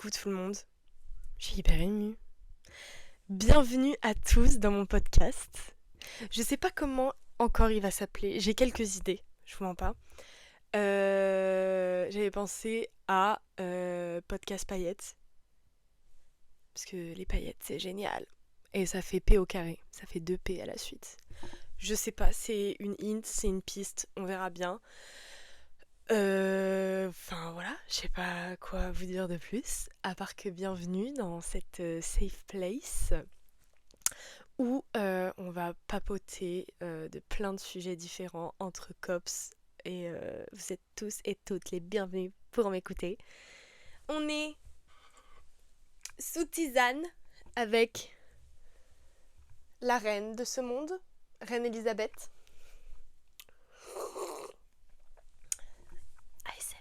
Coucou tout le monde, je suis hyper émue. Bienvenue à tous dans mon podcast. Je sais pas comment encore il va s'appeler, j'ai quelques idées, je vous mens pas. J'avais pensé à podcast paillettes, parce que les paillettes c'est génial. Et ça fait P au carré, ça fait 2 P à la suite. Je sais pas, c'est une hint, c'est une piste, on verra bien. Enfin voilà, je sais pas quoi vous dire de plus, à part que bienvenue dans cette safe place où on va papoter de plein de sujets différents entre cops et vous êtes tous et toutes les bienvenus pour m'écouter. On est sous tisane avec la reine de ce monde, Reine Elisabeth. ASMR.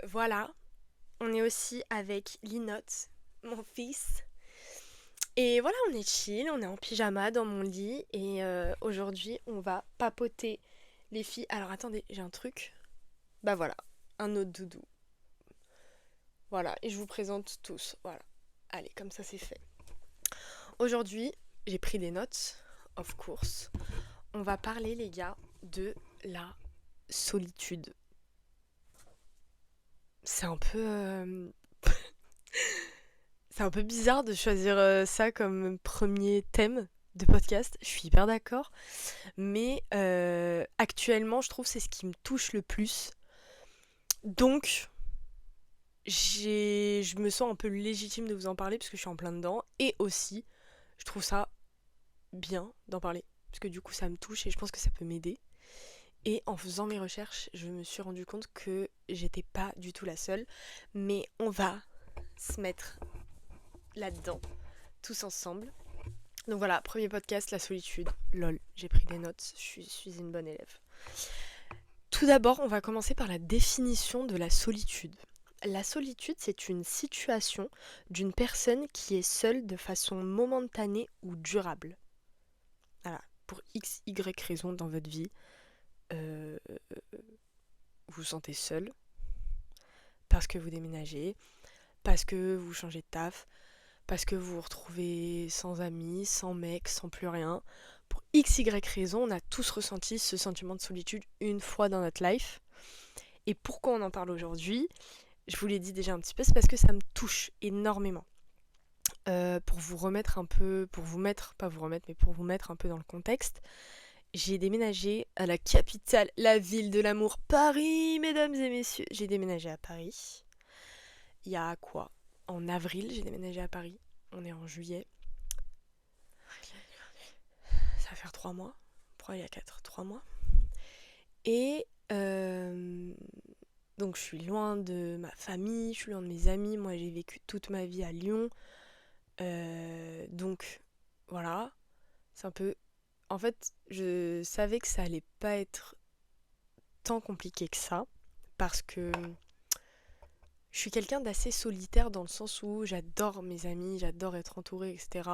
Voilà. On est aussi avec Linotte, mon fils. Et voilà, on est chill, on est en pyjama dans mon lit. Et aujourd'hui, on va papoter les filles. Alors attendez, j'ai un truc. Bah voilà, un autre doudou. Voilà, et je vous présente tous. Voilà. Allez, comme ça c'est fait. Aujourd'hui, j'ai pris des notes, of course. On va parler, les gars, de la solitude. C'est un peu... C'est un peu bizarre de choisir ça comme premier thème de podcast, je suis hyper d'accord. Mais actuellement, je trouve que c'est ce qui me touche le plus. Donc, je me sens un peu légitime de vous en parler parce que je suis en plein dedans. Et aussi, je trouve ça bien d'en parler. Parce que du coup, ça me touche et je pense que ça peut m'aider. Et en faisant mes recherches, je me suis rendu compte que j'étais pas du tout la seule. Mais on va se mettre là-dedans, tous ensemble. Donc voilà, premier podcast, la solitude. Lol, j'ai pris des notes, je suis une bonne élève. Tout d'abord, on va commencer par la définition de la solitude. La solitude, c'est une situation d'une personne qui est seule de façon momentanée ou durable. Voilà, pour x, y raison dans votre vie, vous vous sentez seul parce que vous déménagez, parce que vous changez de taf, parce que vous vous retrouvez sans amis, sans mec, sans plus rien. Pour x, y raison, on a tous ressenti ce sentiment de solitude une fois dans notre life. Et pourquoi on en parle aujourd'hui ? Je vous l'ai dit déjà un petit peu, c'est parce que ça me touche énormément. Pour vous remettre un peu, pour vous mettre, pas vous remettre, mais pour vous mettre un peu dans le contexte, j'ai déménagé à la capitale, la ville de l'amour, Paris, mesdames et messieurs. J'ai déménagé à Paris. Il y a quoi ? En avril, j'ai déménagé à Paris. On est en juillet. Ça va faire 3 mois. Pourquoi il y a 3 mois. Et donc je suis loin de ma famille, je suis loin de mes amis. Moi j'ai vécu toute ma vie à Lyon. Donc voilà. C'est un peu... En fait, je savais que ça allait pas être tant compliqué que ça. Parce que je suis quelqu'un d'assez solitaire dans le sens où j'adore mes amis, j'adore être entourée, etc.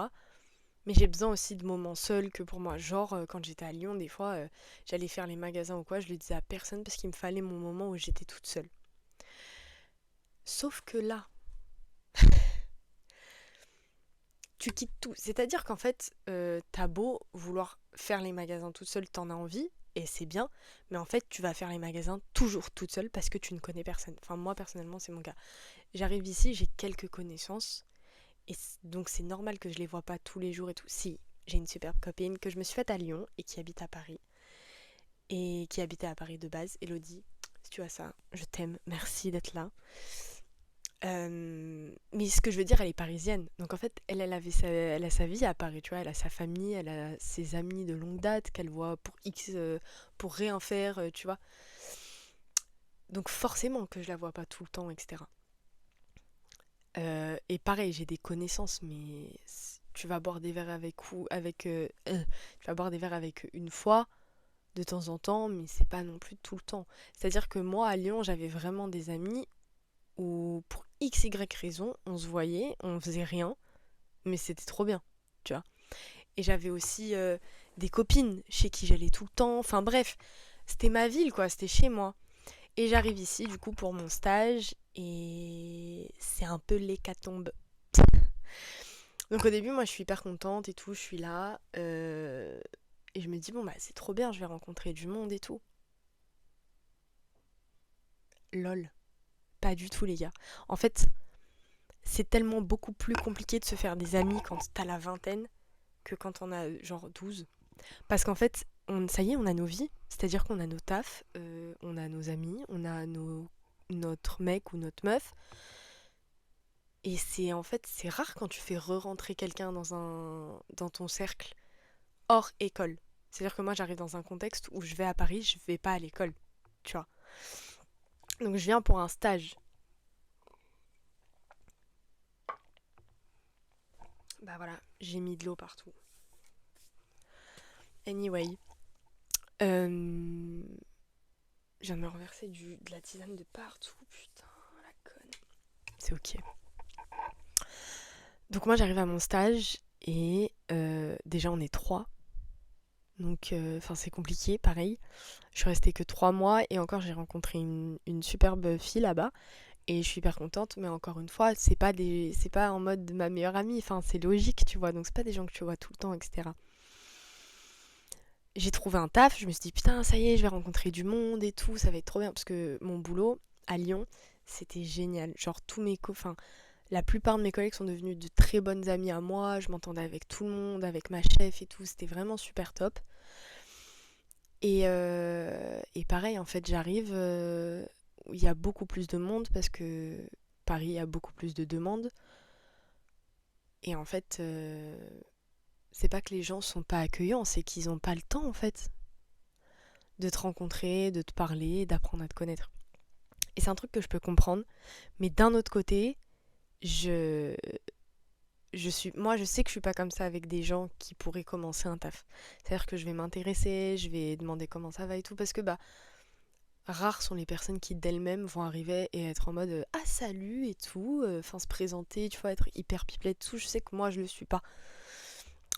Mais j'ai besoin aussi de moments seuls que pour moi. Genre, quand j'étais à Lyon, des fois, j'allais faire les magasins ou quoi, je le disais à personne parce qu'il me fallait mon moment où j'étais toute seule. Sauf que là, tu quittes tout. C'est-à-dire qu'en fait, t'as beau vouloir faire les magasins toute seule, t'en as envie, et c'est bien, mais en fait, tu vas faire les magasins toujours toute seule parce que tu ne connais personne. Enfin, moi, personnellement, c'est mon cas. J'arrive ici, j'ai quelques connaissances, et donc c'est normal que je les vois pas tous les jours et tout. Si, j'ai une superbe copine que je me suis faite à Lyon et qui habite à Paris. Et qui habitait à Paris de base, Elodie. Si tu vois ça, je t'aime, merci d'être là. Mais ce que je veux dire, elle est parisienne. Donc en fait, elle a sa vie à Paris, tu vois. Elle a sa famille, elle a ses amis de longue date qu'elle voit pour X, pour rien faire, tu vois. Donc forcément que je la vois pas tout le temps, etc. Et pareil, j'ai des connaissances, mais tu vas boire des verres tu vas boire des verres avec une fois de temps en temps, mais c'est pas non plus tout le temps. C'est-à-dire que moi, à Lyon, j'avais vraiment des amis où, pour x, y raison, on se voyait, on faisait rien, mais c'était trop bien, tu vois. Et j'avais aussi des copines chez qui j'allais tout le temps, enfin bref, c'était ma ville, quoi, c'était chez moi. Et j'arrive ici, du coup, pour mon stage, Et c'est un peu l'hécatombe. Donc au début, moi, je suis hyper contente et tout, je suis là. Et je me dis, bon, bah c'est trop bien, je vais rencontrer du monde et tout. Lol. Pas du tout, les gars. En fait, c'est tellement beaucoup plus compliqué de se faire des amis quand t'as la vingtaine que quand on a genre 12. Parce qu'en fait, ça y est, on a nos vies. C'est-à-dire qu'on a nos tafs, on a nos amis, on a notre mec ou notre meuf. Et c'est en fait, c'est rare quand tu fais re-rentrer quelqu'un dans ton cercle hors école. C'est-à-dire que moi, j'arrive dans un contexte où je vais à Paris, je vais pas à l'école, tu vois. Donc je viens pour un stage. Bah voilà, j'ai mis de l'eau partout. Anyway, je viens de me renverser de la tisane de partout, putain, la conne. C'est ok. Donc moi j'arrive à mon stage et déjà on est 3. Donc c'est compliqué, pareil. Je suis restée que 3 mois et encore j'ai rencontré une superbe fille là-bas. Et je suis hyper contente, mais encore une fois, c'est pas en mode ma meilleure amie, enfin c'est logique, tu vois, donc c'est pas des gens que tu vois tout le temps, etc. J'ai trouvé un taf, je me suis dit putain ça y est, je vais rencontrer du monde et tout, ça va être trop bien, parce que mon boulot à Lyon, c'était génial. Genre enfin la plupart de mes collègues sont devenus de très bonnes amies à moi, je m'entendais avec tout le monde, avec ma chef et tout, c'était vraiment super top. Et pareil, en fait, j'arrive, il y a beaucoup plus de monde parce que Paris a beaucoup plus de demandes. Et en fait, c'est pas que les gens sont pas accueillants, c'est qu'ils ont pas le temps, en fait, de te rencontrer, de te parler, d'apprendre à te connaître. Et c'est un truc que je peux comprendre. Mais d'un autre côté, je, moi, je sais que je suis pas comme ça avec des gens qui pourraient commencer un taf. C'est-à-dire que je vais m'intéresser, je vais demander comment ça va et tout, parce que bah, rares sont les personnes qui d'elles-mêmes vont arriver et être en mode ah salut et tout, enfin se présenter, tu vois, être hyper pipelette tout. Je sais que moi je le suis pas.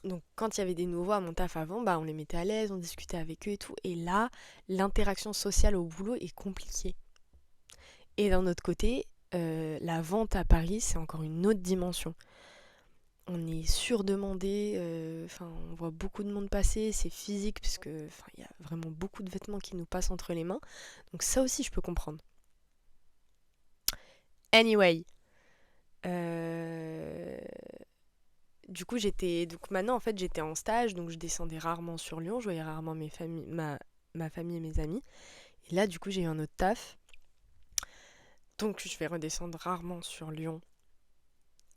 Donc quand il y avait des nouveaux à mon taf avant, bah on les mettait à l'aise, on discutait avec eux et tout. Et là, l'interaction sociale au boulot est compliquée. Et d'un autre côté, la vente à Paris, c'est encore une autre dimension. On est surdemandé, on voit beaucoup de monde passer, c'est physique parce que il y a vraiment beaucoup de vêtements qui nous passent entre les mains. Donc ça aussi je peux comprendre. Anyway, euh, du coup donc maintenant en fait j'étais en stage, donc je descendais rarement sur Lyon, je voyais rarement ma famille et mes amis. Et là du coup j'ai eu un autre taf, donc je vais redescendre rarement sur Lyon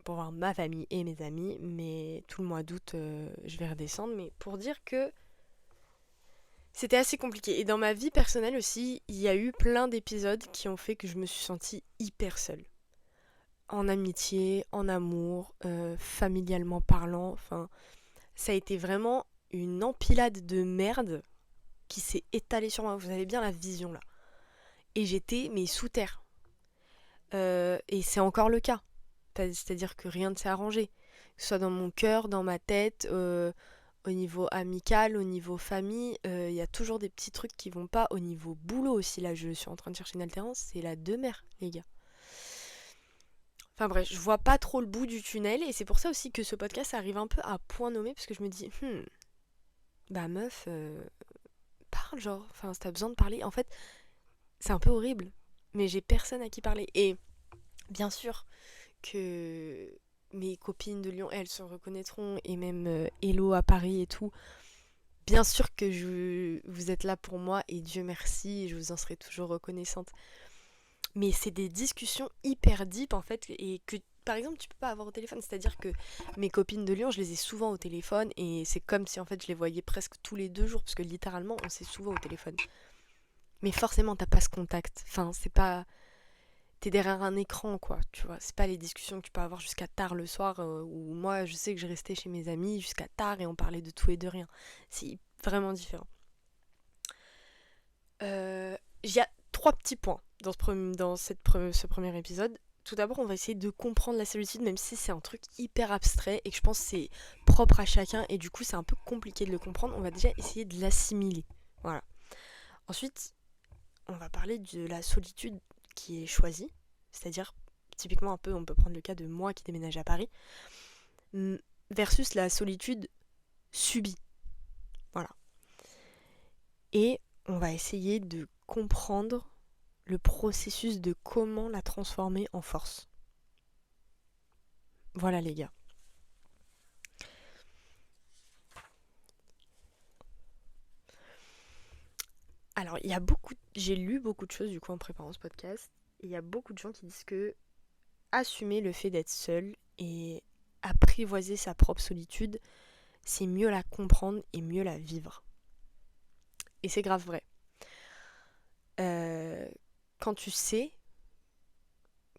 pour voir ma famille et mes amis, mais tout le mois d'août je vais redescendre, mais pour dire que c'était assez compliqué. Et dans ma vie personnelle aussi, il y a eu plein d'épisodes qui ont fait que je me suis sentie hyper seule. En amitié, en amour, familialement parlant, enfin, ça a été vraiment une empilade de merde qui s'est étalée sur moi. Vous avez bien la vision là. Et j'étais, mais sous terre. Et c'est encore le cas. C'est-à-dire que rien ne s'est arrangé. Que ce soit dans mon cœur, dans ma tête, au niveau amical, au niveau famille, il y a toujours des petits trucs qui vont pas. Au niveau boulot aussi, là, je suis en train de chercher une alternance, c'est la demeure, les gars. Enfin bref, je vois pas trop le bout du tunnel, et c'est pour ça aussi que ce podcast arrive un peu à point nommé, parce que je me dis, bah meuf, parle genre, enfin si t'as besoin de parler, en fait, c'est un peu horrible, mais j'ai personne à qui parler. Et bien sûr que mes copines de Lyon, elles se reconnaîtront, et même Hello à Paris et tout. Bien sûr que vous êtes là pour moi, et Dieu merci, je vous en serai toujours reconnaissante. Mais c'est des discussions hyper deep en fait, et que par exemple tu peux pas avoir au téléphone. C'est-à-dire que mes copines de Lyon, je les ai souvent au téléphone, et c'est comme si en fait je les voyais presque tous les 2 jours, parce que littéralement on s'est souvent au téléphone. Mais forcément t'as pas ce contact, enfin c'est pas... T'es derrière un écran quoi, tu vois. C'est pas les discussions que tu peux avoir jusqu'à tard le soir, où moi je sais que je restais chez mes amis jusqu'à tard et on parlait de tout et de rien. C'est vraiment différent. Il y a 3 petits points ce premier épisode. Tout d'abord, on va essayer de comprendre la solitude, même si c'est un truc hyper abstrait et que je pense que c'est propre à chacun, et du coup c'est un peu compliqué de le comprendre. On va déjà essayer de l'assimiler. Voilà. Ensuite, on va parler de la solitude qui est choisie, c'est-à-dire typiquement un peu, on peut prendre le cas de moi qui déménage à Paris, versus la solitude subie. Voilà. Et on va essayer de comprendre le processus de comment la transformer en force. Voilà les gars. Alors, j'ai lu beaucoup de choses du coup en préparant ce podcast. Il y a beaucoup de gens qui disent que assumer le fait d'être seul et apprivoiser sa propre solitude, c'est mieux la comprendre et mieux la vivre. Et c'est grave vrai. Quand tu sais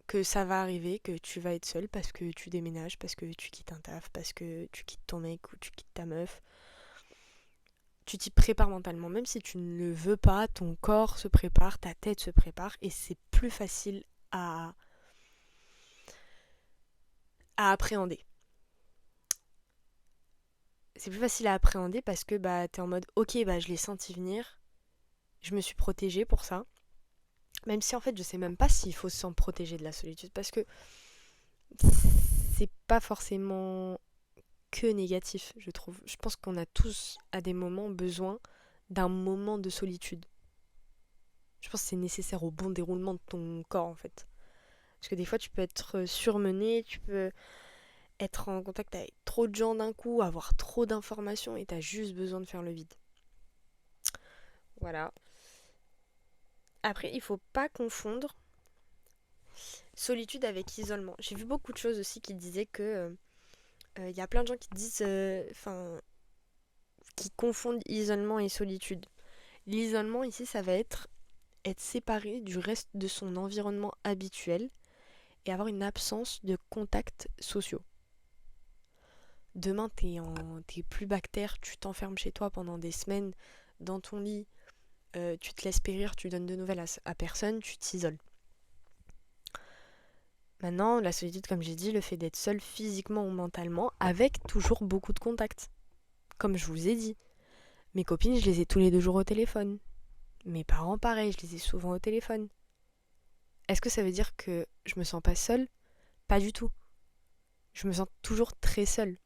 que ça va arriver, que tu vas être seul parce que tu déménages, parce que tu quittes un taf, parce que tu quittes ton mec ou tu quittes ta meuf, tu t'y prépares mentalement. Même si tu ne le veux pas, ton corps se prépare, ta tête se prépare et c'est plus facile à appréhender. C'est plus facile à appréhender parce que t'es en mode ok, je l'ai senti venir, je me suis protégée pour ça. Même si en fait je sais même pas s'il faut s'en protéger de la solitude parce que c'est pas forcément que négatif, je trouve. Je pense qu'on a tous à des moments besoin d'un moment de solitude. Je pense que c'est nécessaire au bon déroulement de ton corps en fait. Parce que des fois tu peux être surmené, tu peux être en contact avec trop de gens d'un coup, avoir trop d'informations et t'as juste besoin de faire le vide. Voilà. Après, il faut pas confondre solitude avec isolement. J'ai vu beaucoup de choses aussi qui disaient que y a plein de gens qui disent qui confondent isolement et solitude. L'isolement ici, ça va être séparé du reste de son environnement habituel et avoir une absence de contacts sociaux. Demain, t'es plus bactère, tu t'enfermes chez toi pendant des semaines dans ton lit, tu te laisses périr, tu donnes de nouvelles à personne, tu t'isoles. Maintenant, la solitude, comme j'ai dit, le fait d'être seul physiquement ou mentalement, avec toujours beaucoup de contacts. Comme je vous ai dit, mes copines, je les ai tous les 2 jours au téléphone. Mes parents, pareil, je les ai souvent au téléphone. Est-ce que ça veut dire que je me sens pas seule ? Pas du tout. Je me sens toujours très seule.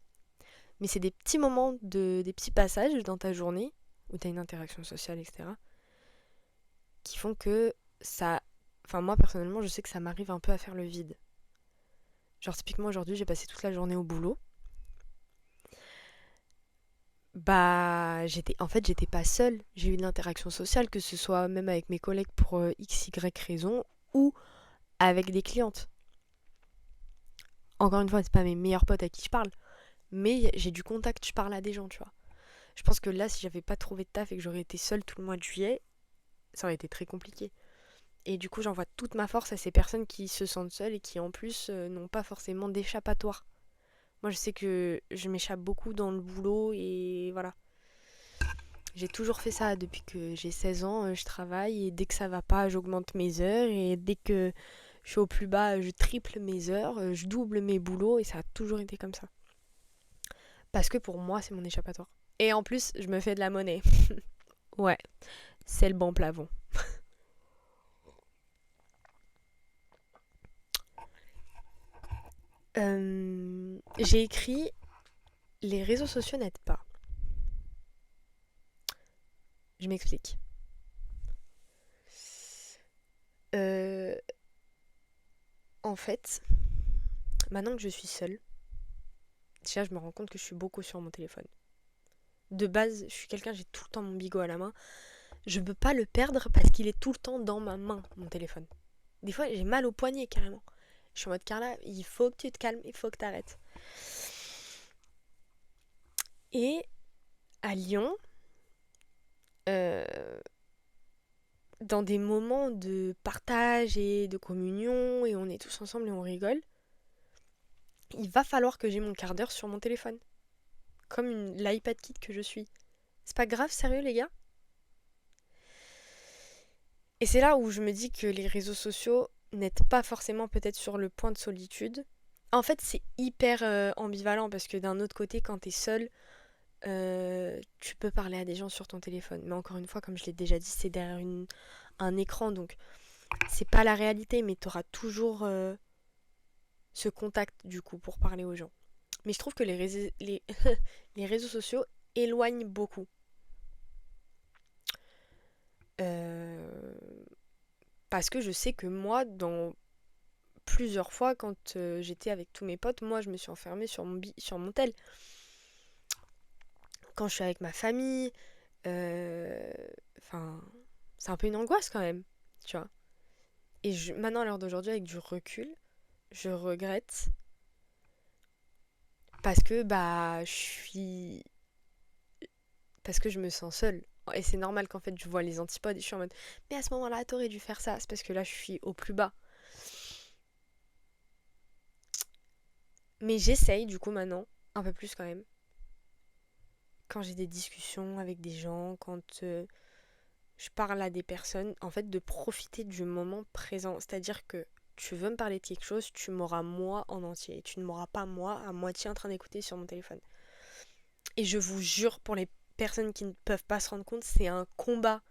Mais c'est des petits moments, des petits passages dans ta journée, où tu as une interaction sociale, etc., qui font que ça... Enfin, moi, personnellement, je sais que ça m'arrive un peu à faire le vide. Genre, typiquement, aujourd'hui, j'ai passé toute la journée au boulot. J'étais pas seule. J'ai eu une interaction sociale, que ce soit même avec mes collègues pour x, y raison, ou avec des clientes. Encore une fois, c'est pas mes meilleurs potes à qui je parle, mais j'ai du contact, je parle à des gens, tu vois. Je pense que là, si j'avais pas trouvé de taf et que j'aurais été seule tout le mois de juillet, ça aurait été très compliqué. Et du coup, j'envoie toute ma force à ces personnes qui se sentent seules et qui en plus n'ont pas forcément d'échappatoire. Moi, je sais que je m'échappe beaucoup dans le boulot et voilà. J'ai toujours fait ça depuis que j'ai 16 ans, je travaille et dès que ça va pas, j'augmente mes heures et dès que je suis au plus bas, je triple mes heures, je double mes boulots et ça a toujours été comme ça. Parce que pour moi, c'est mon échappatoire. Et en plus, je me fais de la monnaie. Ouais, c'est le bon plafond. J'ai écrit les réseaux sociaux n'aident pas. Je m'explique. En fait, maintenant que je suis seule, déjà je me rends compte que je suis beaucoup sur mon téléphone. De base, je suis quelqu'un, j'ai tout le temps mon bigot à la main. Je ne peux pas le perdre parce qu'il est tout le temps dans ma main, mon téléphone. Des fois, j'ai mal au poignet carrément. Je suis en mode Carla, il faut que tu te calmes, il faut que tu arrêtes. Et à Lyon, dans des moments de partage et de communion, et on est tous ensemble et on rigole, il va falloir que j'ai mon quart d'heure sur mon téléphone. Comme l'iPad Kid que je suis. C'est pas grave, sérieux les gars ? Et c'est là où je me dis que les réseaux sociaux n'aident pas forcément peut-être sur le point de solitude. En fait, c'est hyper ambivalent parce que d'un autre côté, quand t'es seul, tu peux parler à des gens sur ton téléphone. Mais encore une fois, comme je l'ai déjà dit, c'est derrière un écran. Donc c'est pas la réalité, mais t'auras toujours ce contact du coup pour parler aux gens. Mais je trouve que les réseaux sociaux éloignent beaucoup. Euh, Parce que je sais que moi, dans plusieurs fois, quand j'étais avec tous mes potes, moi je me suis enfermée sur mon tel. Quand je suis avec ma famille, euh, enfin, c'est un peu une angoisse quand même, tu vois. Et maintenant, à l'heure d'aujourd'hui, avec du recul, je regrette parce que bah, parce que je me sens seule. Et c'est normal qu'en fait, je vois les antipodes et je suis en mode, mais à ce moment-là, t'aurais dû faire ça. C'est parce que là, je suis au plus bas. Mais j'essaye, du coup, maintenant, un peu plus quand même. Quand j'ai des discussions avec des gens, quand je parle à des personnes, en fait, de profiter du moment présent. C'est-à-dire que tu veux me parler de quelque chose, tu m'auras moi en entier. Tu ne m'auras pas moi à moitié en train d'écouter sur mon téléphone. Et je vous jure, pour les personnes qui ne peuvent pas se rendre compte, c'est un combat.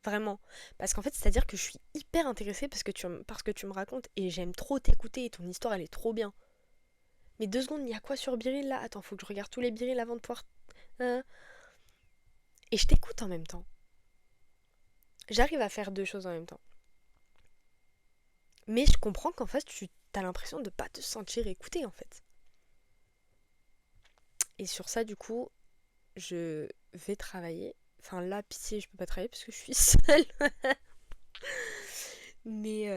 Vraiment. Parce qu'en fait, c'est-à-dire que je suis hyper intéressée parce que tu me racontes et j'aime trop t'écouter et ton histoire, elle est trop bien. Mais 2 secondes, il y a quoi sur Biril là? Attends, faut que je regarde tous les Biril avant de pouvoir. Hein. Et je t'écoute en même temps. J'arrive à faire deux choses en même temps. Mais je comprends qu'en fait, tu as l'impression de pas te sentir écouté en fait. Et sur ça, du coup, je vais travailler. Enfin, là, pitié, je peux pas travailler parce que je suis seule. Mais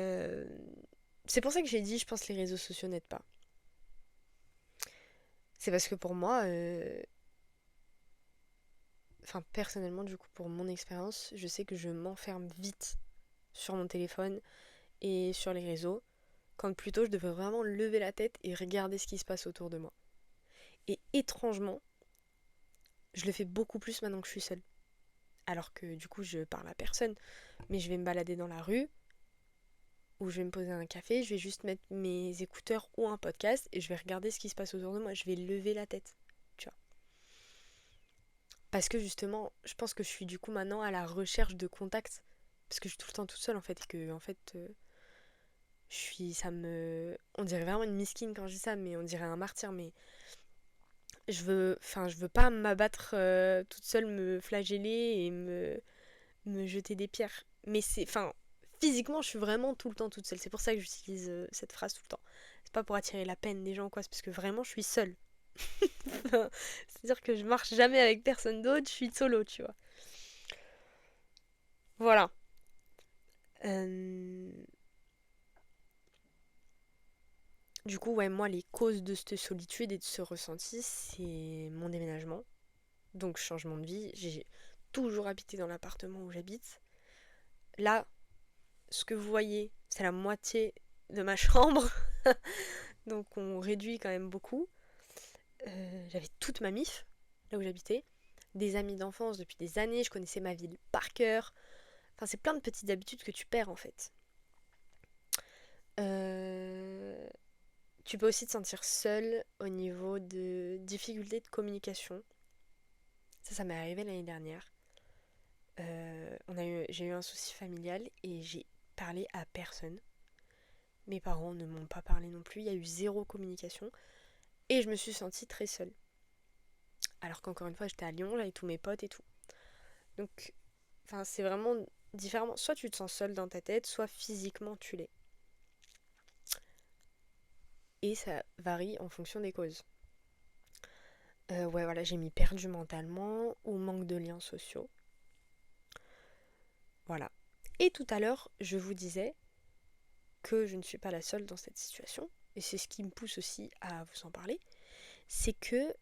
c'est pour ça que j'ai dit, je pense que les réseaux sociaux n'aident pas. C'est parce que pour moi, enfin personnellement, du coup, pour mon expérience, je sais que je m'enferme vite sur mon téléphone et sur les réseaux, quand plutôt je devrais vraiment lever la tête et regarder ce qui se passe autour de moi. Et étrangement, je le fais beaucoup plus maintenant que je suis seule. Alors que du coup, je parle à personne, mais je vais me balader dans la rue, ou je vais me poser à un café, je vais juste mettre mes écouteurs ou un podcast et je vais regarder ce qui se passe autour de moi. Je vais lever la tête, tu vois. Parce que justement, je pense que je suis du coup maintenant à la recherche de contacts. Parce que je suis tout le temps toute seule en fait. Et que en fait, je suis. Ça me. On dirait vraiment une miskine quand je dis ça, mais on dirait un martyr. Mais je veux pas m'abattre toute seule, me flageller et me jeter des pierres. Mais c'est. Enfin, physiquement, je suis vraiment tout le temps toute seule. C'est pour ça que j'utilise cette phrase tout le temps. C'est pas pour attirer la peine des gens ou quoi, c'est parce que vraiment je suis seule. C'est-à-dire que je marche jamais avec personne d'autre, je suis solo, tu vois. Voilà. Euh, Du coup, ouais, moi, les causes de cette solitude et de ce ressenti, c'est mon déménagement. Donc, changement de vie. J'ai toujours habité dans l'appartement où j'habite. Là, ce que vous voyez, c'est la moitié de ma chambre. Donc, on réduit quand même beaucoup. J'avais toute ma mif, là où j'habitais. Des amis d'enfance depuis des années. Je connaissais ma ville par cœur. Enfin, c'est plein de petites habitudes que tu perds, en fait. Euh, Tu peux aussi te sentir seule au niveau de difficultés de communication. Ça m'est arrivé l'année dernière. J'ai eu un souci familial et j'ai parlé à personne. Mes parents ne m'ont pas parlé non plus. Il y a eu zéro communication et je me suis sentie très seule. Alors qu'encore une fois, j'étais à Lyon, j'avais tous mes potes et tout. Donc, enfin, c'est vraiment différemment. Soit tu te sens seule dans ta tête, soit physiquement tu l'es. Et ça varie en fonction des causes. Ouais, voilà, j'ai mis perdu mentalement ou manque de liens sociaux. Voilà. Et tout à l'heure, je vous disais que je ne suis pas la seule dans cette situation, et c'est ce qui me pousse aussi à vous en parler, c'est que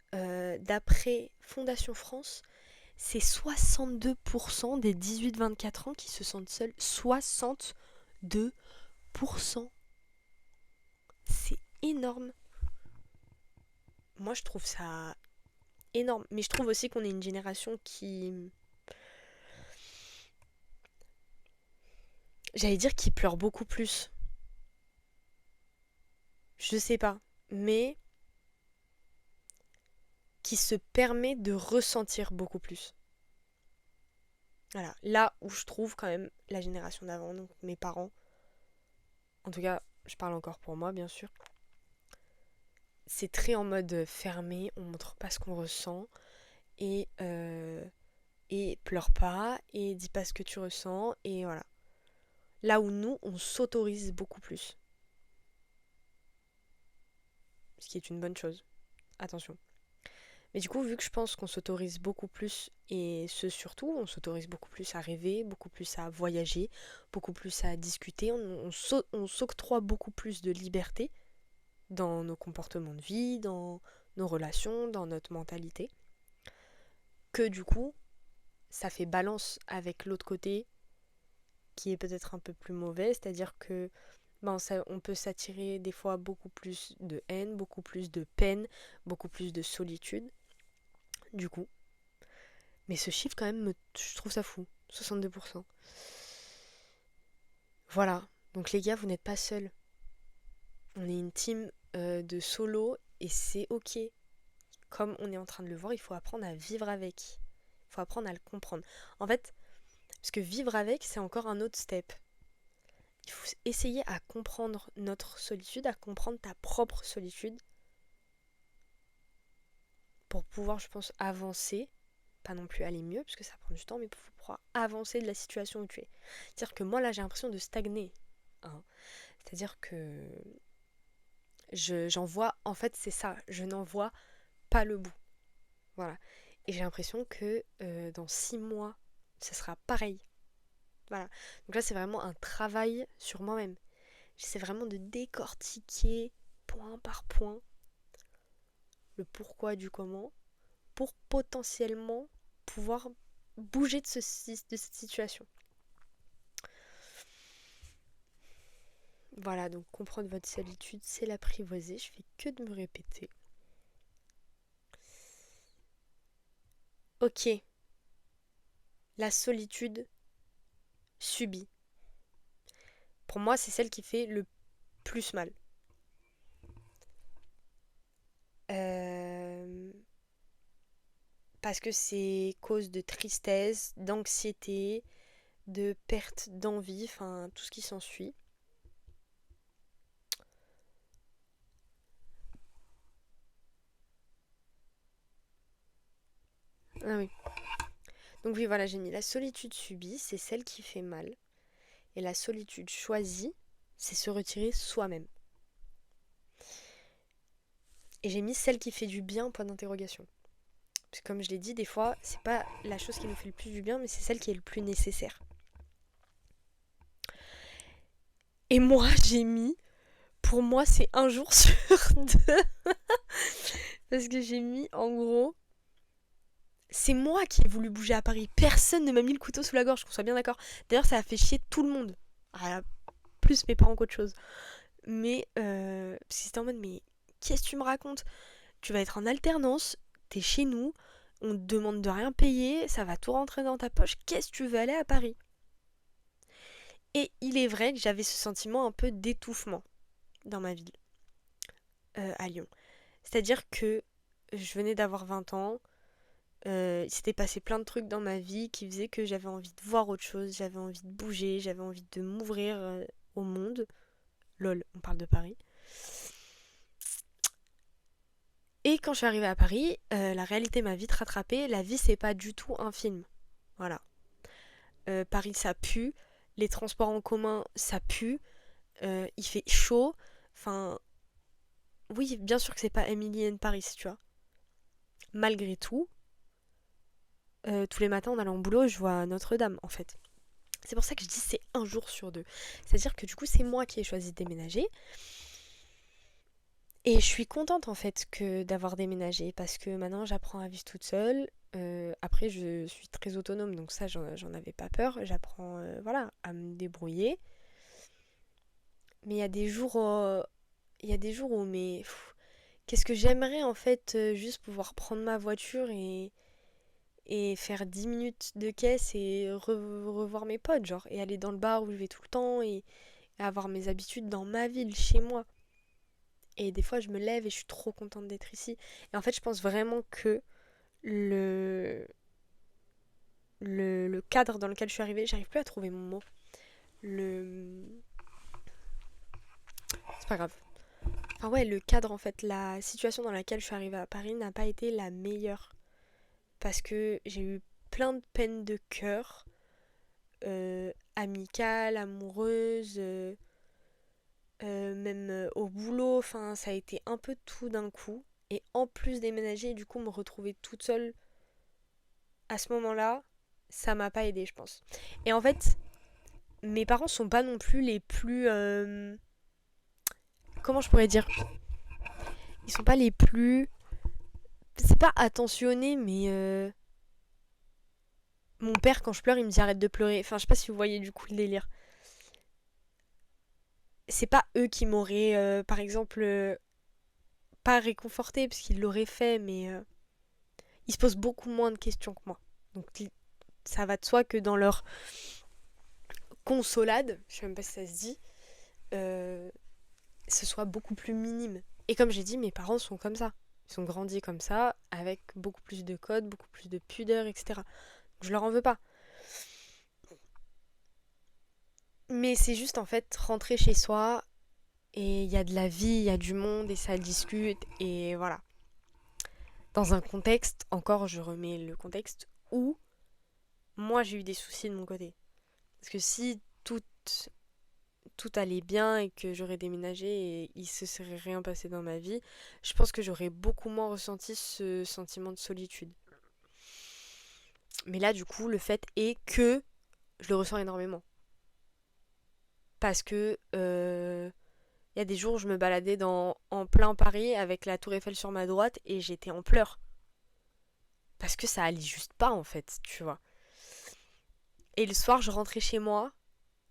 d'après Fondation France, c'est 62% des 18-24 ans qui se sentent seuls. 62%. C'est énorme. Moi, je trouve ça énorme. Mais je trouve aussi qu'on est une génération qui... J'allais dire qui pleure beaucoup plus. Je sais pas. Mais qui se permet de ressentir beaucoup plus. Voilà, là où je trouve quand même la génération d'avant, donc mes parents, en tout cas, je parle encore pour moi, bien sûr. C'est très en mode fermé, on montre pas ce qu'on ressent et, et pleure pas et dis pas ce que tu ressens et voilà. Là où nous, on s'autorise beaucoup plus. Ce qui est une bonne chose. Attention. Mais du coup, vu que je pense qu'on s'autorise beaucoup plus, et ce surtout, on s'autorise beaucoup plus à rêver, beaucoup plus à voyager, beaucoup plus à discuter, on s'octroie beaucoup plus de liberté dans nos comportements de vie, dans nos relations, dans notre mentalité, que du coup, ça fait balance avec l'autre côté qui est peut-être un peu plus mauvais, c'est-à-dire que on peut s'attirer des fois beaucoup plus de haine, beaucoup plus de peine, beaucoup plus de solitude, du coup. Mais ce chiffre, quand même, je trouve ça fou. 62%. Voilà. Donc les gars, vous n'êtes pas seuls. On est une team de solo et c'est ok. Comme on est en train de le voir, il faut apprendre à vivre avec. Il faut apprendre à le comprendre. En fait, parce que vivre avec, c'est encore un autre step. Il faut essayer à comprendre notre solitude, à comprendre ta propre solitude pour pouvoir, je pense, avancer. Pas non plus aller mieux, parce que ça prend du temps, mais pour pouvoir avancer de la situation où tu es. C'est-à-dire que moi, là, j'ai l'impression de stagner. Hein. C'est-à-dire que j'en vois, en fait, c'est ça, je n'en vois pas le bout. Voilà. Et j'ai l'impression que dans 6 mois, ce sera pareil. Voilà. Donc là, c'est vraiment un travail sur moi-même. J'essaie vraiment de décortiquer point par point le pourquoi du comment pour potentiellement pouvoir bouger de cette situation. Voilà, donc comprendre votre solitude, c'est l'apprivoiser. Je fais que de me répéter. Ok, la solitude subie. Pour moi, c'est celle qui fait le plus mal. Parce que c'est cause de tristesse, d'anxiété, de perte d'envie, enfin tout ce qui s'ensuit. Ah oui. Donc oui, voilà, j'ai mis la solitude subie, c'est celle qui fait mal. Et la solitude choisie, c'est se retirer soi-même. Et j'ai mis celle qui fait du bien, point d'interrogation. Parce que comme je l'ai dit, des fois, c'est pas la chose qui nous fait le plus du bien, mais c'est celle qui est le plus nécessaire. Et moi, j'ai mis, pour moi, c'est un jour sur deux. Parce que j'ai mis, en gros, c'est moi qui ai voulu bouger à Paris. Personne ne m'a mis le couteau sous la gorge, qu'on soit bien d'accord. D'ailleurs, ça a fait chier tout le monde. Ah, plus mes parents qu'autre chose. Mais, parce que c'était en mode, mais qu'est-ce que tu me racontes? Tu vas être en alternance, t'es chez nous, on te demande de rien payer, ça va tout rentrer dans ta poche. Qu'est-ce que tu veux aller à Paris? Et il est vrai que j'avais ce sentiment un peu d'étouffement dans ma ville, à Lyon. C'est-à-dire que je venais d'avoir 20 ans, il s'était passé plein de trucs dans ma vie qui faisaient que j'avais envie de voir autre chose, j'avais envie de bouger, j'avais envie de m'ouvrir au monde. Lol, on parle de Paris. Et quand je suis arrivée à Paris, la réalité m'a vite rattrapée. La vie, c'est pas du tout un film. Voilà. Paris, ça pue. Les transports en commun, ça pue. Il fait chaud. Enfin, oui, bien sûr que c'est pas Emily in Paris, tu vois. Malgré tout, tous les matins en allant au boulot, je vois Notre-Dame, en fait. C'est pour ça que je dis c'est un jour sur deux. C'est-à-dire que du coup, c'est moi qui ai choisi de déménager. Et je suis contente en fait que d'avoir déménagé parce que maintenant j'apprends à vivre toute seule. Après, je suis très autonome, donc ça, j'en avais pas peur. J'apprends voilà, à me débrouiller. Mais il y a des jours où, mais qu'est-ce que j'aimerais en fait juste pouvoir prendre ma voiture et faire 10 minutes de caisse et revoir mes potes, genre, et aller dans le bar où je vais tout le temps et avoir mes habitudes dans ma ville, chez moi. Et des fois, je me lève et je suis trop contente d'être ici. Et en fait, je pense vraiment que le, le cadre dans lequel je suis arrivée, j'arrive plus à trouver mon mot. Le, pas grave. Enfin ouais, le cadre en fait, la situation dans laquelle je suis arrivée à Paris n'a pas été la meilleure. Parce que j'ai eu plein de peines de cœur, amicales, amoureuses, même au boulot, enfin ça a été un peu tout d'un coup. Et en plus déménager, du coup me retrouver toute seule à ce moment-là, ça m'a pas aidé je pense. Et en fait, mes parents sont pas non plus les plus... comment je pourrais dire? Ils sont pas les plus... C'est pas attentionnés, mais... Mon père, quand je pleure, il me dit arrête de pleurer. Enfin, je sais pas si vous voyez du coup le délire. C'est pas eux qui m'auraient, par exemple, pas réconforté, parce qu'ils l'auraient fait, mais ils se posent beaucoup moins de questions que moi. Donc ça va de soi que dans leur consolade, je sais même pas si ça se dit, euh, ce soit beaucoup plus minime. Et comme j'ai dit, mes parents sont comme ça. Ils sont grandis comme ça, avec beaucoup plus de codes, beaucoup plus de pudeur, etc. Donc, je leur en veux pas. Mais c'est juste en fait rentrer chez soi et il y a de la vie, il y a du monde et ça discute et voilà. Dans un contexte, encore je remets le contexte où moi j'ai eu des soucis de mon côté. Parce que si tout allait bien et que j'aurais déménagé et il se serait rien passé dans ma vie, je pense que j'aurais beaucoup moins ressenti ce sentiment de solitude. Mais là du coup le fait est que je le ressens énormément. Parce que il y a des jours où je me baladais en plein Paris avec la Tour Eiffel sur ma droite et j'étais en pleurs. Parce que ça allait juste pas en fait, tu vois. Et le soir, je rentrais chez moi,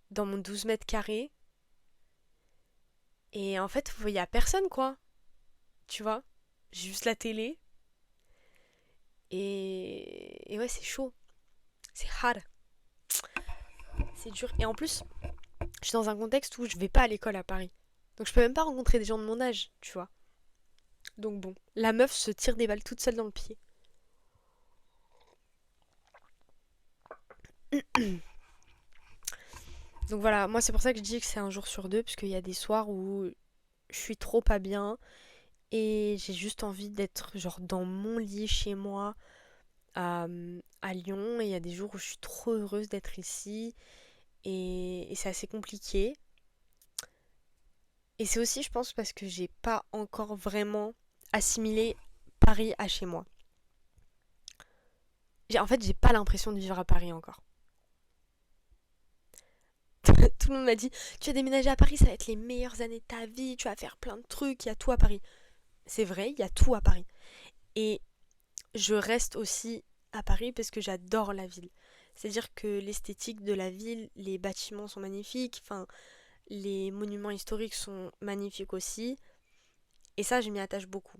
dans mon 12 mètres carrés. Et en fait, il y a personne quoi, tu vois. J'ai juste la télé. Et ouais, c'est chaud. C'est hard. C'est dur. Et en plus, je suis dans un contexte où je vais pas à l'école à Paris. Donc je peux même pas rencontrer des gens de mon âge, tu vois. Donc bon, la meuf se tire des balles toute seule dans le pied. Donc voilà, moi c'est pour ça que je dis que c'est un jour sur deux, parce qu'il y a des soirs où je suis trop pas bien et j'ai juste envie d'être genre dans mon lit chez moi à Lyon, et il y a des jours où je suis trop heureuse d'être ici et c'est assez compliqué. Et c'est aussi je pense parce que j'ai pas encore vraiment assimilé Paris à chez moi. En fait j'ai pas l'impression de vivre à Paris encore. Tout le monde m'a dit tu vas déménager à Paris, ça va être les meilleures années de ta vie, tu vas faire plein de trucs, il y a tout à Paris. C'est vrai, il y a tout à Paris. Et je reste aussi à Paris parce que j'adore la ville. C'est-à-dire que l'esthétique de la ville, les bâtiments sont magnifiques, enfin, les monuments historiques sont magnifiques aussi. Et ça, je m'y attache beaucoup.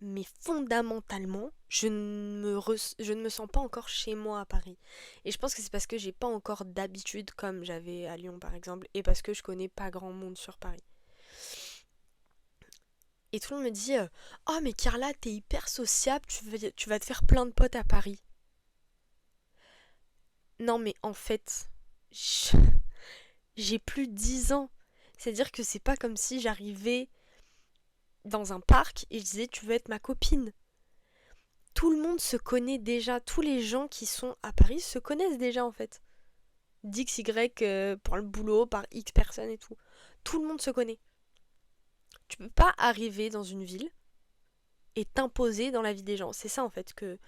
Mais fondamentalement, je ne me sens pas encore chez moi à Paris. Et je pense que c'est parce que j'ai pas encore d'habitude comme j'avais à Lyon par exemple, et parce que je connais pas grand monde sur Paris. Et tout le monde me dit oh mais Carla, t'es hyper sociable, tu vas te faire plein de potes à Paris. Non mais en fait, j'ai plus de 10 ans. C'est-à-dire que c'est pas comme si j'arrivais dans un parc et je disais tu veux être ma copine. Tout le monde se connaît déjà, tous les gens qui sont à Paris se connaissent déjà en fait. D'X, Y pour le boulot, par X personnes et tout. Tout le monde se connaît. Tu peux pas arriver dans une ville et t'imposer dans la vie des gens. C'est ça en fait que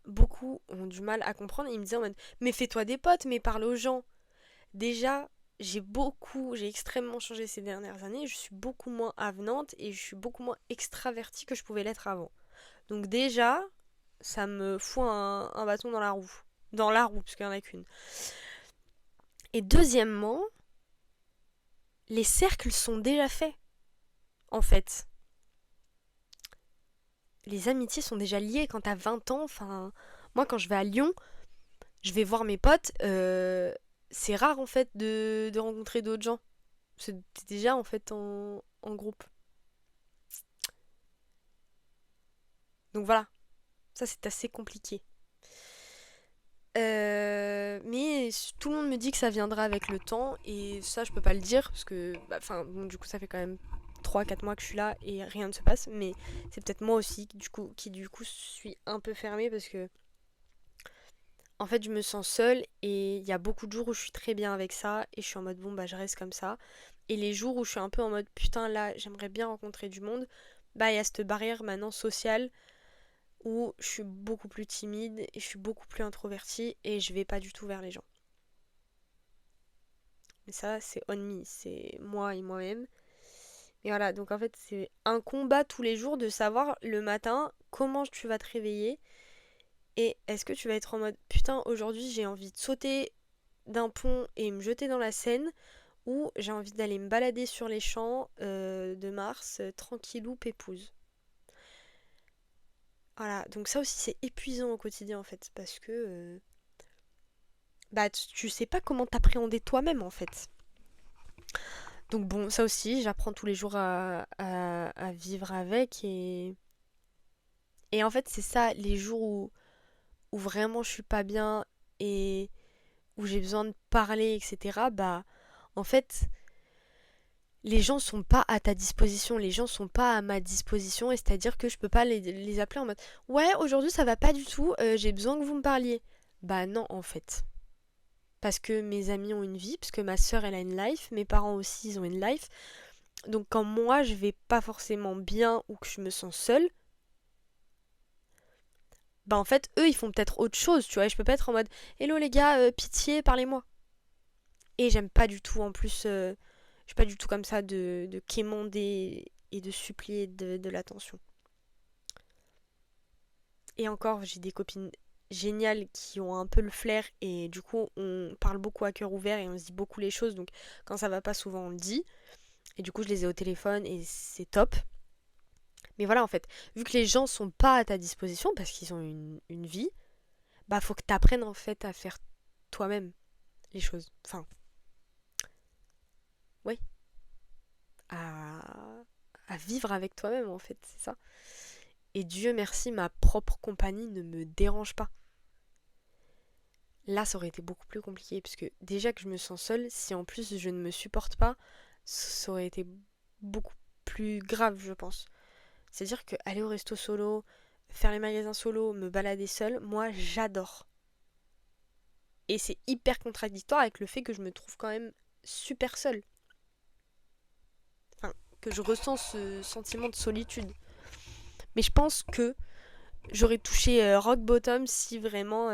beaucoup ont du mal à comprendre. Ils me disaient en mode mais fais-toi des potes, mais parle aux gens. Déjà, j'ai extrêmement changé ces dernières années. Je suis beaucoup moins avenante et je suis beaucoup moins extravertie que je pouvais l'être avant. Donc déjà, ça me fout un bâton dans la roue. Dans la roue, parce qu'il n'y en a qu'une. Et deuxièmement, les cercles sont déjà faits, en fait. Les amitiés sont déjà liées quand t'as 20 ans. Enfin, moi, quand je vais à Lyon, je vais voir mes potes. C'est rare, en fait, de rencontrer d'autres gens. C'est déjà, en fait, en groupe. Donc voilà, ça, c'est assez compliqué. Mais tout le monde me dit que ça viendra avec le temps et ça je peux pas le dire parce que enfin bon, du coup ça fait quand même 3 4 mois que je suis là et rien ne se passe, mais c'est peut-être moi aussi qui du coup suis un peu fermée parce que en fait je me sens seule et il y a beaucoup de jours où je suis très bien avec ça et je suis en mode bon bah je reste comme ça, et les jours où je suis un peu en mode putain là j'aimerais bien rencontrer du monde, bah il y a cette barrière maintenant sociale où je suis beaucoup plus timide et je suis beaucoup plus introvertie et je vais pas du tout vers les gens. Mais ça, c'est on me, c'est moi et moi-même. Et voilà, donc en fait, c'est un combat tous les jours de savoir le matin comment tu vas te réveiller et est-ce que tu vas être en mode putain, aujourd'hui j'ai envie de sauter d'un pont et me jeter dans la Seine, ou j'ai envie d'aller me balader sur les champs de Mars, tranquillou, pépouze. Voilà, donc ça aussi c'est épuisant au quotidien en fait, parce que bah tu sais pas comment t'appréhender toi-même en fait. Donc bon, ça aussi, j'apprends tous les jours à vivre avec et en fait c'est ça, les jours où vraiment je suis pas bien et où j'ai besoin de parler, etc. Bah en fait, les gens sont pas à ta disposition, les gens sont pas à ma disposition, et c'est-à-dire que je peux pas les appeler en mode ouais, aujourd'hui ça va pas du tout, j'ai besoin que vous me parliez. Bah non en fait. Parce que mes amis ont une vie, parce que ma soeur elle a une life, mes parents aussi ils ont une life. Donc quand moi je vais pas forcément bien ou que je me sens seule, bah en fait eux ils font peut-être autre chose, tu vois. Et je peux pas être en mode hello les gars, pitié, parlez-moi. Et j'aime pas du tout en plus, je suis pas du tout comme ça de quémander et de supplier de l'attention. Et encore, j'ai des copines géniales qui ont un peu le flair et du coup on parle beaucoup à cœur ouvert et on se dit beaucoup les choses, donc quand ça va pas souvent on le dit. Et du coup je les ai au téléphone et c'est top. Mais voilà en fait, vu que les gens sont pas à ta disposition parce qu'ils ont une vie, bah faut que t'apprennes en fait à faire toi-même les choses. Enfin, ouais, à vivre avec toi-même en fait, c'est ça. Et Dieu merci, ma propre compagnie ne me dérange pas. Là, ça aurait été beaucoup plus compliqué, parce que déjà que je me sens seule, si en plus je ne me supporte pas, ça aurait été beaucoup plus grave, je pense. C'est-à-dire que aller au resto solo, faire les magasins solo, me balader seule, moi j'adore. Et c'est hyper contradictoire avec le fait que je me trouve quand même super seule. Enfin, que je ressens ce sentiment de solitude. Mais je pense que j'aurais touché rock bottom si vraiment,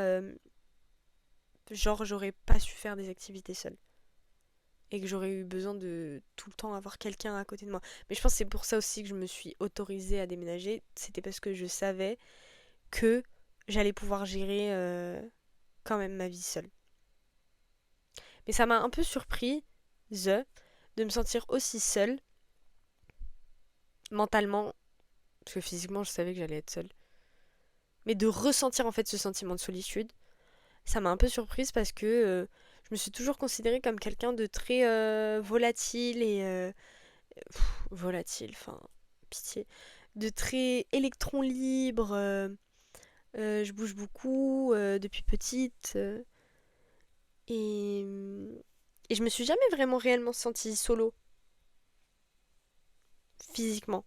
genre, j'aurais pas su faire des activités seule. Et que j'aurais eu besoin de tout le temps avoir quelqu'un à côté de moi. Mais je pense que c'est pour ça aussi que je me suis autorisée à déménager. C'était parce que je savais que j'allais pouvoir gérer quand même ma vie seule. Mais ça m'a un peu surpris, de me sentir aussi seule, mentalement, parce que physiquement je savais que j'allais être seule. Mais de ressentir en fait ce sentiment de solitude, ça m'a un peu surprise parce que je me suis toujours considérée comme quelqu'un de très volatile et volatile, enfin, pitié, de très électron libre. Je bouge beaucoup depuis petite et, et je me suis jamais vraiment réellement sentie solo, physiquement.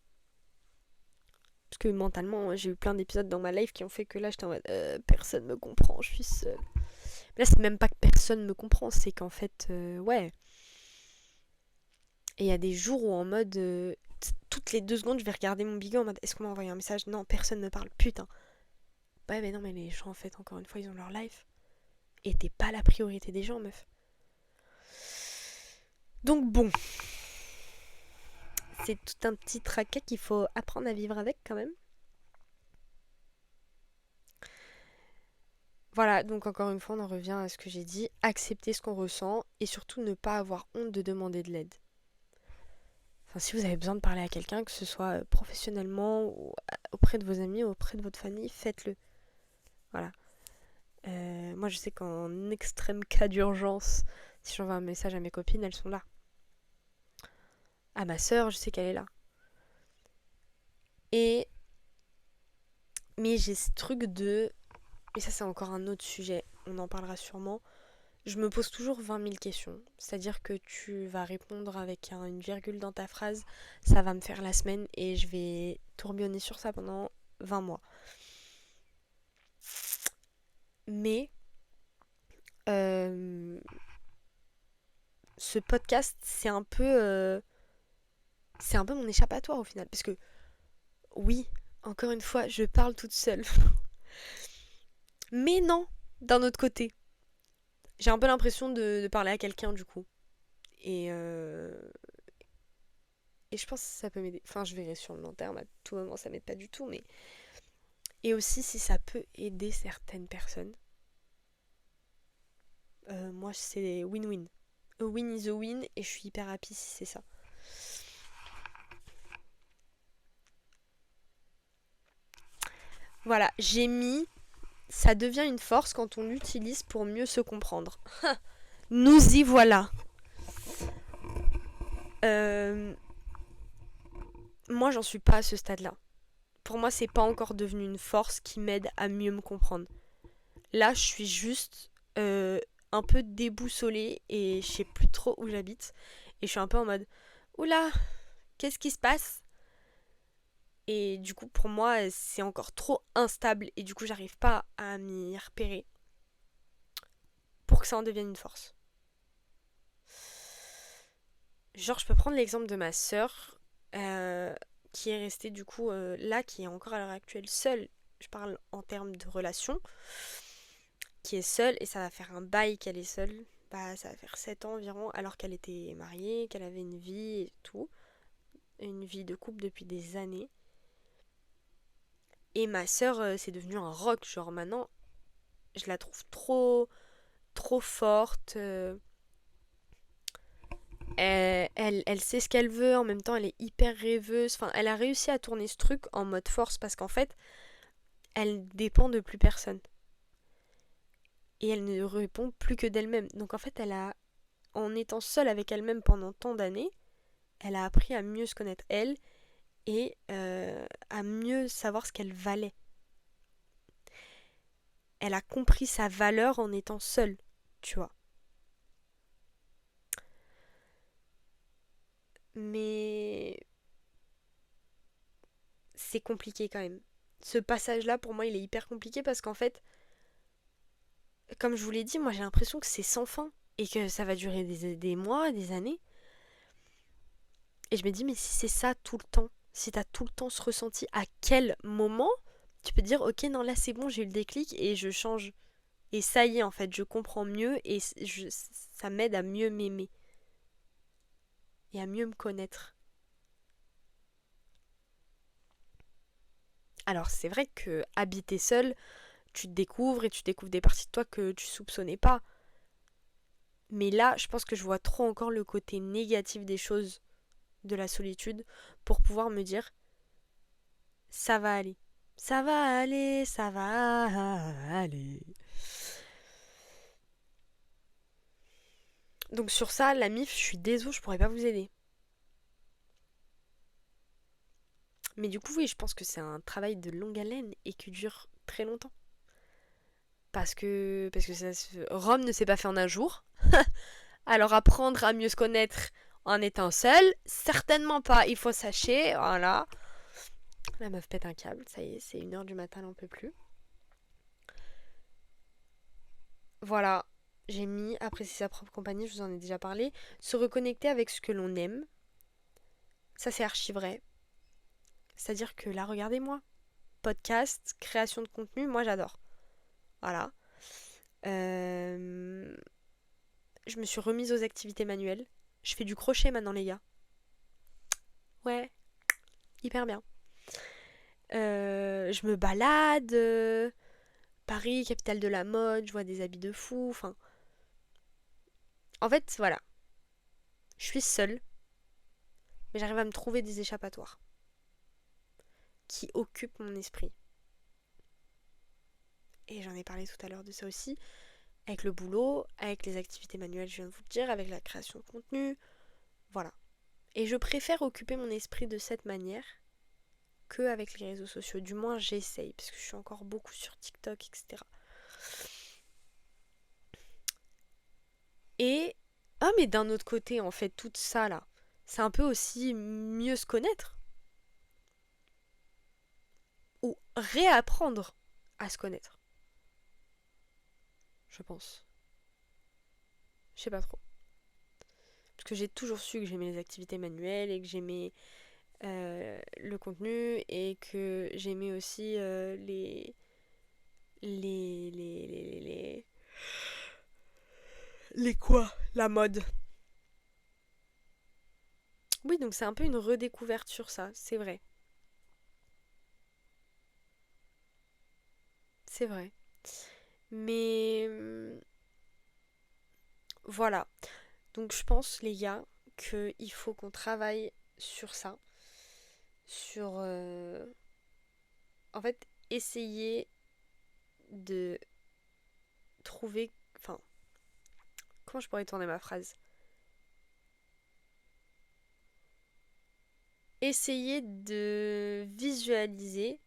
Parce que mentalement, j'ai eu plein d'épisodes dans ma life qui ont fait que là, j'étais en mode personne me comprend, je suis seule. Mais là, c'est même pas que personne me comprend, c'est qu'en fait, ouais. Et il y a des jours où en mode, toutes les 2 secondes, je vais regarder mon bigot en mode est-ce qu'on m'a envoyé un message? Non, personne me parle, putain. Ouais, mais non, mais les gens, en fait, encore une fois, ils ont leur life. Et t'es pas la priorité des gens, meuf. Donc bon, c'est tout un petit tracas qu'il faut apprendre à vivre avec quand même. Voilà, donc encore une fois, on en revient à ce que j'ai dit, accepter ce qu'on ressent et surtout ne pas avoir honte de demander de l'aide. Enfin, si vous avez besoin de parler à quelqu'un, que ce soit professionnellement ou auprès de vos amis ou auprès de votre famille, faites-le. Voilà. Moi, je sais qu'en extrême cas d'urgence, si j'envoie un message à mes copines, elles sont là. À ma sœur, je sais qu'elle est là. Et mais j'ai ce truc de, et ça c'est encore un autre sujet, on en parlera sûrement. Je me pose toujours 20 000 questions. C'est-à-dire que tu vas répondre avec une virgule dans ta phrase, ça va me faire la semaine et je vais tourbillonner sur ça pendant 20 mois. Mais euh, ce podcast, c'est un peu mon échappatoire au final. Parce que oui, encore une fois, je parle toute seule. Mais non, d'un autre côté. J'ai un peu l'impression de parler à quelqu'un du coup. Et je pense que ça peut m'aider. Enfin, je verrai sur le long terme. À tout moment, ça m'aide pas du tout. Mais et aussi, si ça peut aider certaines personnes, moi, c'est win-win. A win is a win. Et je suis hyper happy si c'est ça. Voilà, j'ai mis... Ça devient une force quand on l'utilise pour mieux se comprendre. Nous y voilà. Euh, Moi, j'en suis pas à ce stade-là. Pour moi, c'est pas encore devenu une force qui m'aide à mieux me comprendre. Là, je suis juste un peu déboussolée et je sais plus trop où j'habite. Et je suis un peu en mode oula, qu'est-ce qui se passe? Et du coup, pour moi, c'est encore trop instable et du coup, j'arrive pas à m'y repérer pour que ça en devienne une force. Genre, je peux prendre l'exemple de ma sœur qui est restée du coup là, qui est encore à l'heure actuelle seule. Je parle en termes de relation, qui est seule et ça va faire un bail qu'elle est seule. Bah, ça va faire 7 ans environ, alors qu'elle était mariée, qu'elle avait une vie et tout. Une vie de couple depuis des années. Et ma sœur, c'est devenu un rock. Genre maintenant, je la trouve trop forte. Elle sait ce qu'elle veut, en même temps elle est hyper rêveuse. Enfin, elle a réussi à tourner ce truc en mode force parce qu'en fait, elle dépend de plus personne. Et elle ne répond plus que d'elle-même. Donc en fait, en étant seule avec elle-même pendant tant d'années, elle a appris à mieux se connaître elle et à mieux savoir ce qu'elle valait. Elle a compris sa valeur en étant seule, tu vois. Mais c'est compliqué quand même. Ce passage-là, pour moi, il est hyper compliqué parce qu'en fait, comme je vous l'ai dit, moi j'ai l'impression que c'est sans fin et que ça va durer des mois, des années. Et je me dis, mais si c'est ça tout le temps, si t'as tout le temps ce ressenti, à quel moment tu peux dire, ok, non, là c'est bon, j'ai eu le déclic et je change. Et ça y est, en fait, je comprends mieux et ça m'aide à mieux m'aimer et à mieux me connaître. Alors c'est vrai que habiter seul, tu te découvres et tu découvres des parties de toi que tu soupçonnais pas. Mais là, je pense que je vois trop encore le côté négatif des choses de la solitude pour pouvoir me dire ça va aller. Ça va aller, ça va aller. Donc sur ça, la MIF, je suis désolée, je pourrais pas vous aider. Mais du coup, oui, je pense que c'est un travail de longue haleine et qui dure très longtemps. Parce que Rome ne s'est pas fait en un jour. Alors apprendre à mieux se connaître en étant seul, certainement pas. Il faut sachez, voilà. La meuf pète un câble, ça y est, c'est 1h du matin, elle en peut plus. Voilà, j'ai mis apprécier sa propre compagnie, je vous en ai déjà parlé. Se reconnecter avec ce que l'on aime, ça c'est archi vrai. C'est-à-dire que là, regardez-moi. Podcast, création de contenu, moi j'adore. Voilà. Euh, Je me suis remise aux activités manuelles. Je fais du crochet maintenant, les gars. Ouais, hyper bien. Je me balade. Paris, capitale de la mode, je vois des habits de fou. Enfin, en fait, voilà. Je suis seule, mais j'arrive à me trouver des échappatoires qui occupent mon esprit. Et j'en ai parlé tout à l'heure de ça aussi. Avec le boulot, avec les activités manuelles, je viens de vous le dire, avec la création de contenu. Voilà. Et je préfère occuper mon esprit de cette manière que avec les réseaux sociaux. Du moins, j'essaye, parce que je suis encore beaucoup sur TikTok, etc. Et ah mais d'un autre côté en fait tout ça là, c'est un peu aussi mieux se connaître ou réapprendre à se connaître, je pense. Je sais pas trop. Parce que j'ai toujours su que j'aimais les activités manuelles et que j'aimais le contenu et que j'aimais aussi les les quoi? La mode. Oui, donc c'est un peu une redécouverte sur ça, c'est vrai. C'est vrai. Mais voilà. Donc je pense, les gars, qu'il faut qu'on travaille sur ça. Sur... en fait, essayer de trouver... Enfin, comment je pourrais tourner ma phrase? Essayer de visualiser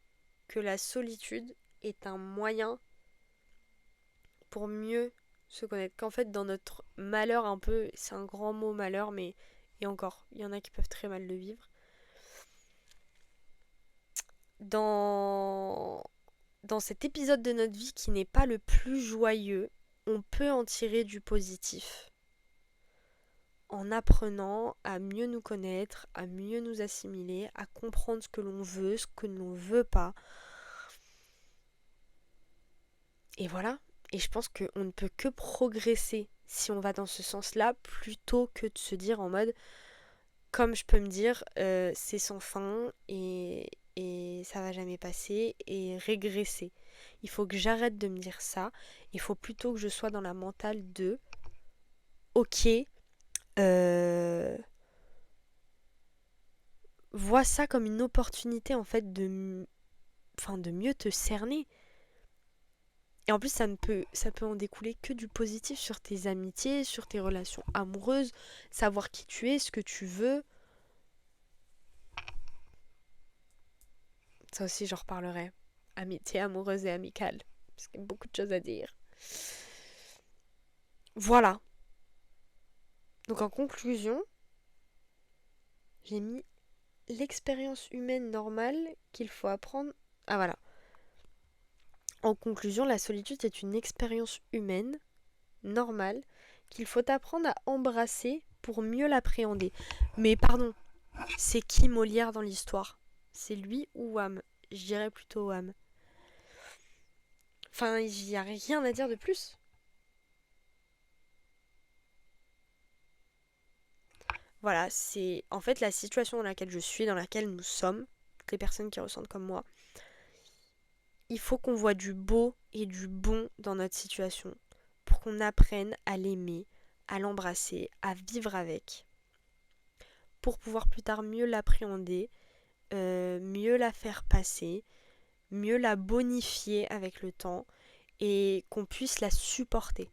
que la solitude est un moyen pour mieux se connaître. Qu'en fait, dans notre malheur un peu, c'est un grand mot malheur, mais et encore, il y en a qui peuvent très mal le vivre. Dans, dans cet épisode de notre vie qui n'est pas le plus joyeux, on peut en tirer du positif en apprenant à mieux nous connaître, à mieux nous assimiler, à comprendre ce que l'on veut, ce que l'on veut pas. Et voilà. Et je pense qu'on ne peut que progresser si on va dans ce sens-là, plutôt que de se dire en mode, comme je peux me dire, c'est sans fin et ça va jamais passer et régresser. Il faut que j'arrête de me dire ça. Il faut plutôt que je sois dans la mentale de, ok, euh, vois ça comme une opportunité en fait enfin, de mieux te cerner. Et en plus, ça peut en découler que du positif sur tes amitiés, sur tes relations amoureuses, savoir qui tu es, ce que tu veux. Ça aussi, j'en reparlerai. Amitié amoureuse et amicale. Parce qu'il y a beaucoup de choses à dire. Voilà. Donc en conclusion, j'ai mis l'expérience humaine normale qu'il faut apprendre. Ah voilà. En conclusion, la solitude est une expérience humaine normale qu'il faut apprendre à embrasser pour mieux l'appréhender. Mais pardon, c'est qui Molière dans l'histoire? C'est lui ou Wham? Je dirais plutôt Wham. Enfin, il n'y a rien à dire de plus. Voilà, c'est en fait la situation dans laquelle je suis, dans laquelle nous sommes, toutes les personnes qui ressentent comme moi. Il faut qu'on voit du beau et du bon dans notre situation pour qu'on apprenne à l'aimer, à l'embrasser, à vivre avec, pour pouvoir plus tard mieux l'appréhender, mieux la faire passer, mieux la bonifier avec le temps et qu'on puisse la supporter.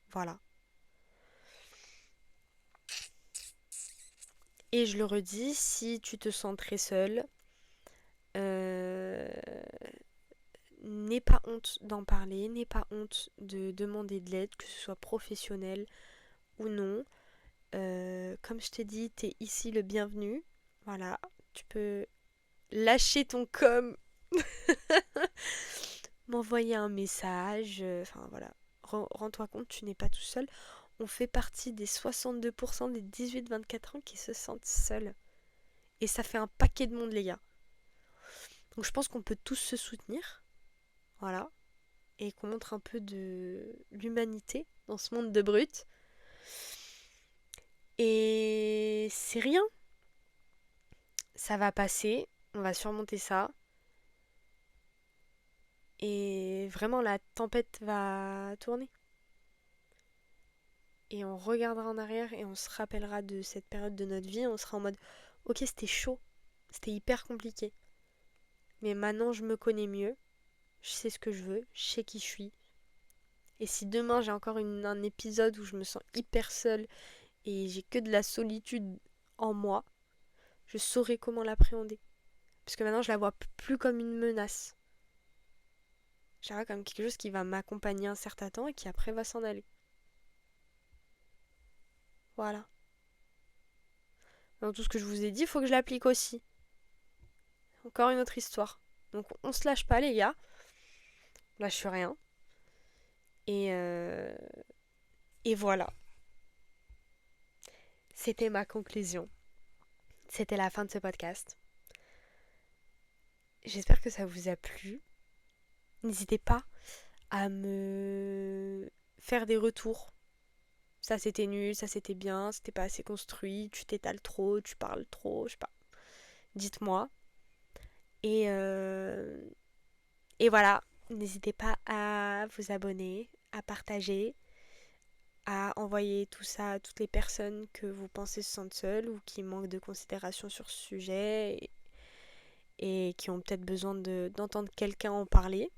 Voilà. Et je le redis, si tu te sens très seul, euh, n'aie pas honte d'en parler, n'aie pas honte de demander de l'aide, que ce soit professionnel ou non. Comme je t'ai dit, t'es ici le bienvenu. Voilà, tu peux lâcher ton com, m'envoyer un message. Enfin voilà, rends-toi compte, tu n'es pas tout seul. On fait partie des 62% des 18-24 ans qui se sentent seuls. Et ça fait un paquet de monde, les gars. Donc je pense qu'on peut tous se soutenir. Voilà. Et qu'on montre un peu de l'humanité dans ce monde de brutes. Et c'est rien. Ça va passer. On va surmonter ça. Et vraiment, la tempête va tourner. Et on regardera en arrière et on se rappellera de cette période de notre vie. On sera en mode, ok, c'était chaud. C'était hyper compliqué. Mais maintenant, je me connais mieux. Je sais ce que je veux. Je sais qui je suis. Et si demain j'ai encore un épisode où je me sens hyper seule et j'ai que de la solitude en moi, je saurai comment l'appréhender. Parce que maintenant je la vois plus comme une menace. Je la vois comme quelque chose qui va m'accompagner un certain temps et qui après va s'en aller. Voilà. Donc tout ce que je vous ai dit, il faut que je l'applique aussi. Encore une autre histoire. Donc on se lâche pas les gars. On lâche rien. Et, euh, et voilà. C'était ma conclusion. C'était la fin de ce podcast. J'espère que ça vous a plu. N'hésitez pas à me faire des retours. Ça c'était nul, ça c'était bien, c'était pas assez construit, tu t'étales trop, tu parles trop, je sais pas. Dites-moi. Et, euh, et voilà, n'hésitez pas à vous abonner, à partager, à envoyer tout ça à toutes les personnes que vous pensez se sentent seules ou qui manquent de considération sur ce sujet et qui ont peut-être besoin d'entendre quelqu'un en parler.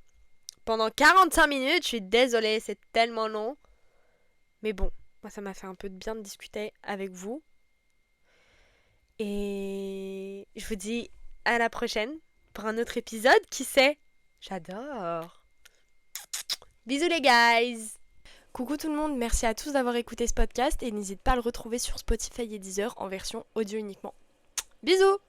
Pendant 45 minutes, je suis désolée, c'est tellement long. Mais bon, moi ça m'a fait un peu de bien de discuter avec vous. Et je vous dis à la prochaine pour un autre épisode, qui sait? J'adore. Bisous les guys. Coucou tout le monde, merci à tous d'avoir écouté ce podcast et n'hésite pas à le retrouver sur Spotify et Deezer en version audio uniquement. Bisous.